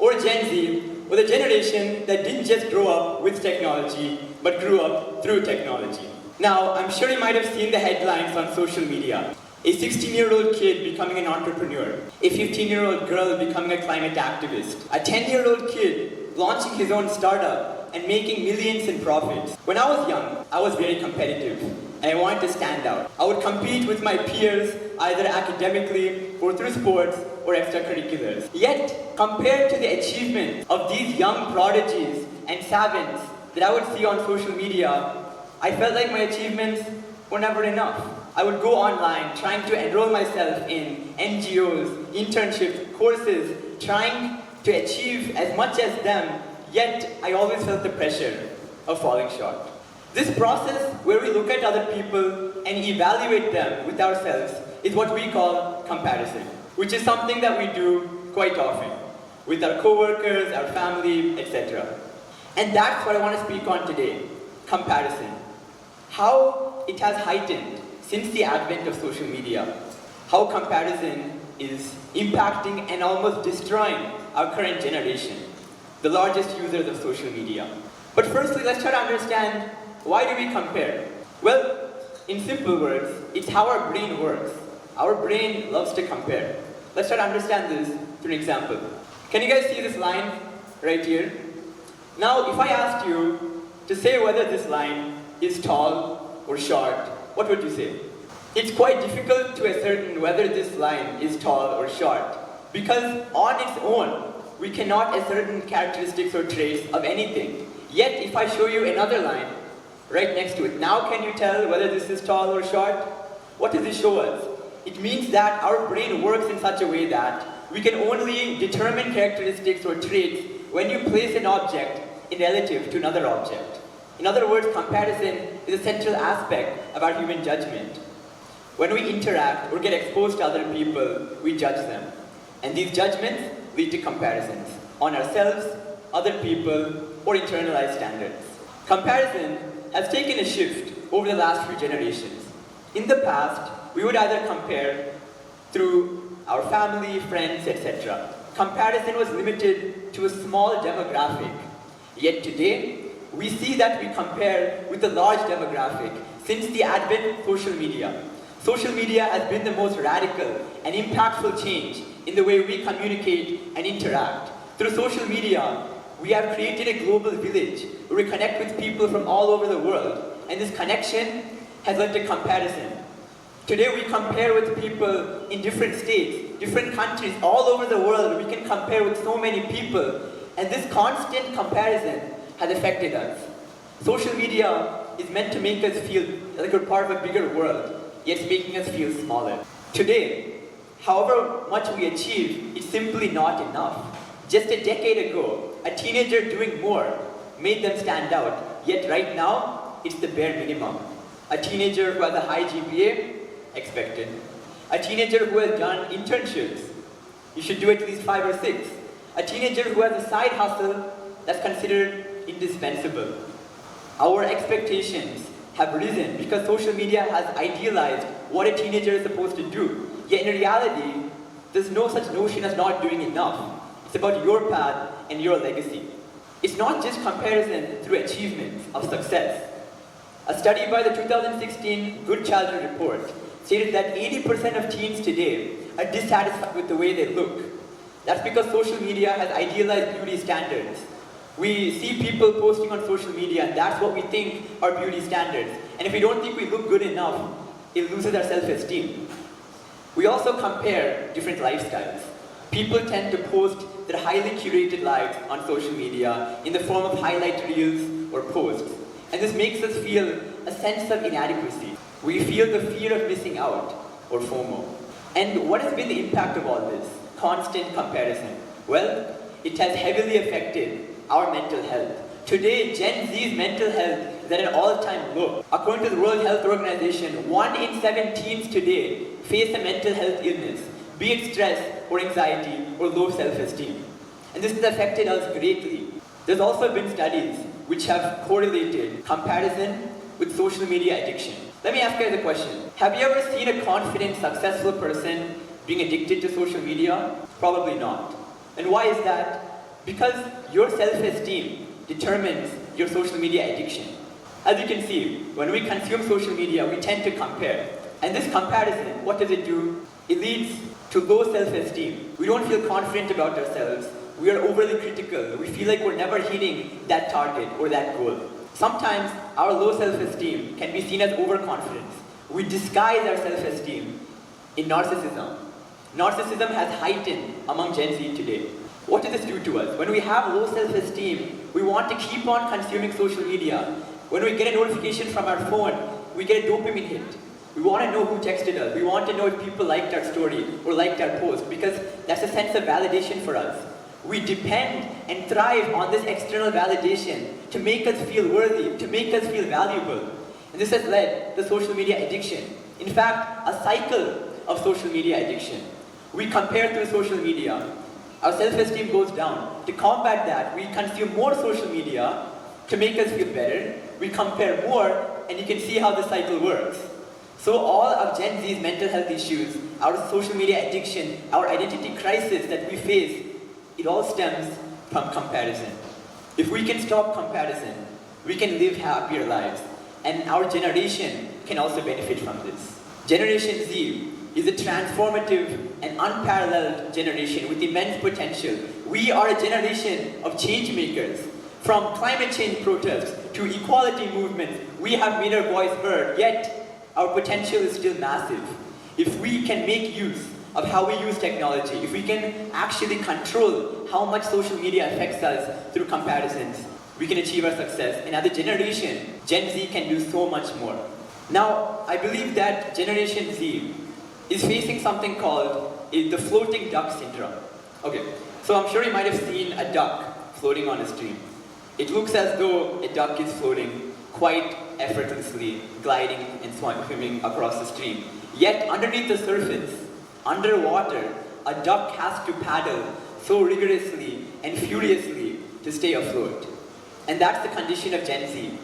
or Gen Z, were the generation that didn't just grow up with technology, but grew up through technology. Now, I'm sure you might have seen the headlines on social media. A 16-year-old kid becoming an entrepreneur, a 15-year-old girl becoming a climate activist, a 10-year-old kid launching his own startup and making millions in profits. When I was young, I was very competitive, and I wanted to stand out. I would compete with my peers, either academically or through sports or extracurriculars. Yet, compared to the achievements of these young prodigies and savants that I would see on social media, I felt like my achievements were never enough. I would go online trying to enroll myself in NGOs, internships, courses, trying to achieve as much as them, yet I always felt the pressure of falling short. This process where we look at other people and evaluate them with ourselves is what we call comparison, which is something that we do quite often with our coworkers, our family, etc. And that's what I want to speak on today, comparison. How it has heightened since the advent of social media, how comparison is impacting and almost destroying our current generation, the largest users of social media. But firstly, let's try to understand, why do we compare? Well, in simple words, it's how our brain works. Our brain loves to compare. Let's try to understand this through an example. Can you guys see this line right here? Now, if I asked you to say whether this line is tall or short, what would you say? It's quite difficult to ascertain whether this line is tall or short, because on its own, we cannot ascertain characteristics or traits of anything. Yet, if I show you another line right next to it, now can you tell whether this is tall or short? What does it show us? It means that our brain works in such a way that we can only determine characteristics or traits when you place an object in relative to another object. In other words, comparison is a central aspect of our human judgment. When we interact or get exposed to other people, we judge them. And these judgments lead to comparisons on ourselves, other people, or internalized standards. Comparison has taken a shift over the last few generations. In the past, we would either compare through our family, friends, etc. Comparison was limited to a small demographic. Yet today, we see that we compare with a large demographic since the advent of social media. Social media has been the most radical and impactful change in the way we communicate and interact. Through social media, we have created a global village where we connect with people from all over the world, and this connection has led to comparison. Today we compare with people in different states, different countries, all over the world. We can compare with so many people, and this constant comparison has affected us. Social media is meant to make us feel like we're part of a bigger world, yet it's making us feel smaller. Today, however much we achieve, it's simply not enough. Just a decade ago, a teenager doing more made them stand out, yet right now, it's the bare minimum. A teenager who has a high GPA, expected. A teenager who has done internships, you should do at least 5 or 6. A teenager who has a side hustle, that's considered indispensable. Our expectations have risen because social media has idealized what a teenager is supposed to do. Yet in reality, there's no such notion as not doing enough. It's about your path and your legacy. It's not just comparison through achievements of success. A study by the 2016 Good Childhood Report stated that 80% of teens today are dissatisfied with the way they look. That's because social media has idealized beauty standards. We see people posting on social media, and that's what we think are beauty standards. And if we don't think we look good enough, it loses our self-esteem. We also compare different lifestyles. People tend to post their highly curated lives on social media in the form of highlight reels or posts. And this makes us feel a sense of inadequacy. We feel the fear of missing out, or FOMO. And what has been the impact of all this? Constant comparison. Well, it has heavily affected our mental health. Today, Gen Z's mental health is at an all-time low. According to the World Health Organization, 1 in 7 teens today face a mental health illness, be it stress or anxiety or low self-esteem. And this has affected us greatly. There's also been studies which have correlated comparison with social media addiction. Let me ask you guys a question. Have you ever seen a confident, successful person being addicted to social media? Probably not. And why is that? Because your self-esteem determines your social media addiction. As you can see, when we consume social media, we tend to compare. And this comparison, what does it do? It leads to low self-esteem. We don't feel confident about ourselves. We are overly critical. We feel like we're never hitting that target or that goal. Sometimes our low self-esteem can be seen as overconfidence. We disguise our self-esteem in narcissism. Narcissism has heightened among Gen Z today. What does this do to us? When we have low self-esteem, we want to keep on consuming social media. When we get a notification from our phone, we get a dopamine hit. We want to know who texted us. We want to know if people liked our story or liked our post, because that's a sense of validation for us. We depend and thrive on this external validation to make us feel worthy, to make us feel valuable. And this has led to social media addiction. In fact, a cycle of social media addiction. We compare through social media. Our self-esteem goes down. To combat that, we consume more social media to make us feel better. We compare more, and you can see how the cycle works. So all of Gen Z's mental health issues, our social media addiction, our identity crisis that we face, it all stems from comparison. If we can stop comparison, we can live happier lives. And our generation can also benefit from this. Generation Z is a transformative and unparalleled generation with immense potential. We are a generation of change makers. From climate change protests to equality movements, we have made our voice heard, yet our potential is still massive. If we can make use of how we use technology, if we can actually control how much social media affects us through comparisons, we can achieve our success. And as a generation, Gen Z can do so much more. Now, I believe that Generation Z is facing something called the floating duck syndrome. Okay, so I'm sure you might have seen a duck floating on a stream. It looks as though a duck is floating quite effortlessly, gliding and swimming across the stream. Yet underneath the surface, underwater, a duck has to paddle so rigorously and furiously to stay afloat. And that's the condition of Gen Z.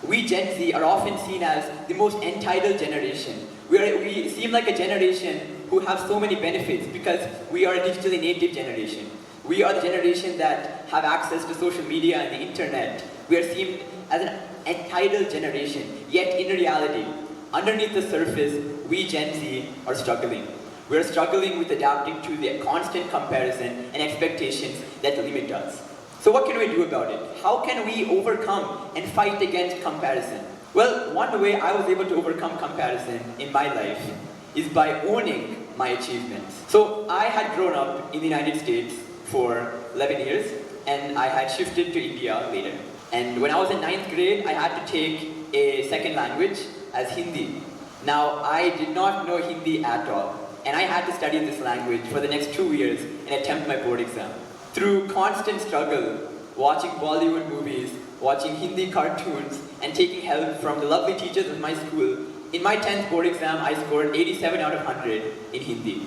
We Gen Z are often seen as the most entitled generation. We seem like a generation who have so many benefits because we are a digitally native generation. We are the generation that have access to social media and the internet. We are seen as an entitled generation. Yet in reality, underneath the surface, we Gen Z are struggling. We are struggling with adapting to the constant comparison and expectations that limit us. So what can we do about it? How can we overcome and fight against comparison? Well, one way I was able to overcome comparison in my life is by owning my achievements. So I had grown up in the United States for 11 years, and I had shifted to India later. And when I was in 9th grade, I had to take a second language as Hindi. Now, I did not know Hindi at all, and I had to study this language for the next 2 years and attempt my board exam. Through constant struggle, watching Bollywood movies, watching Hindi cartoons, and taking help from the lovely teachers of my school, in my 10th board exam, I scored 87 out of 100 in Hindi.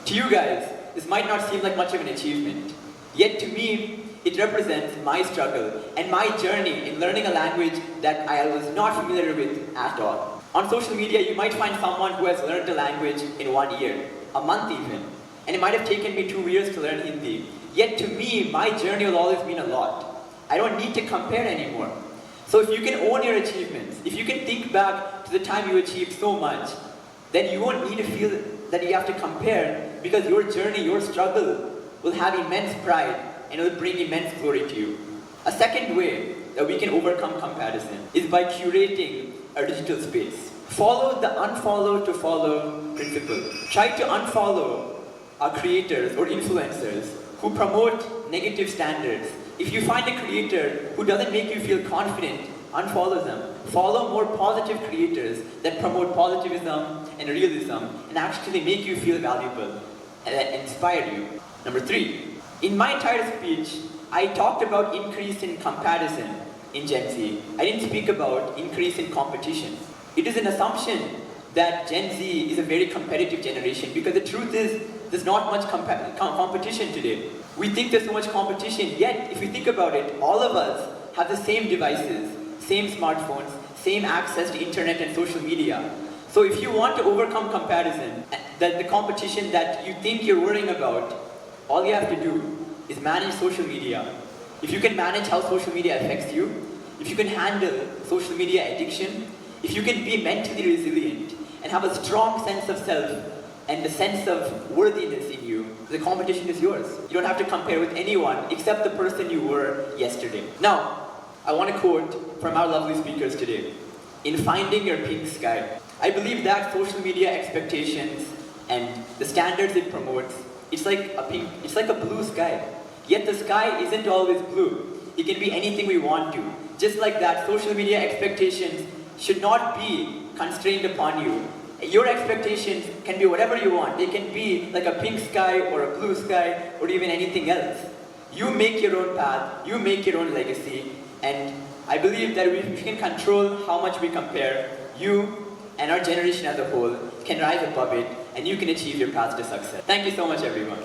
To you guys, this might not seem like much of an achievement, yet to me, it represents my struggle and my journey in learning a language that I was not familiar with at all. On social media, you might find someone who has learned a language in 1 year, a month even, and it might have taken me 2 years to learn Hindi. Yet to me, my journey will always mean a lot. I don't need to compare anymore. So if you can own your achievements, if you can think back to the time you achieved so much, then you won't need to feel that you have to compare, because your journey, your struggle will have immense pride and it will bring immense glory to you. A second way that we can overcome comparison is by curating our digital space. Follow the unfollow to follow principle. Try to unfollow our creators or influencers who promote negative standards. If you find a creator who doesn't make you feel confident, unfollow them. Follow more positive creators that promote positivism and realism and actually make you feel valuable and inspire you. Number 3, in my entire speech, I talked about increase in comparison in Gen Z. I didn't speak about increase in competition. It is an assumption that Gen Z is a very competitive generation, because the truth is there's not much competition today. We think there's so much competition, yet if you think about it, all of us have the same devices, same smartphones, same access to internet and social media. So if you want to overcome comparison, that the competition that you think you're worrying about, all you have to do is manage social media. If you can manage how social media affects you, if you can handle social media addiction, if you can be mentally resilient and have a strong sense of self and a sense of worthiness in you, the competition is yours. You don't have to compare with anyone except the person you were yesterday. Now, I want to quote from our lovely speakers today. In finding your pink sky, I believe that social media expectations and the standards it promotes, it's like a blue sky. Yet the sky isn't always blue. It can be anything we want to. Just like that, social media expectations should not be constrained upon you. Your expectations can be whatever you want. They can be like a pink sky or a blue sky or even anything else. You make your own path, you make your own legacy, and I believe that we can control how much we compare. You and our generation as a whole can rise above it, and you can achieve your path to success. Thank you so much, everyone.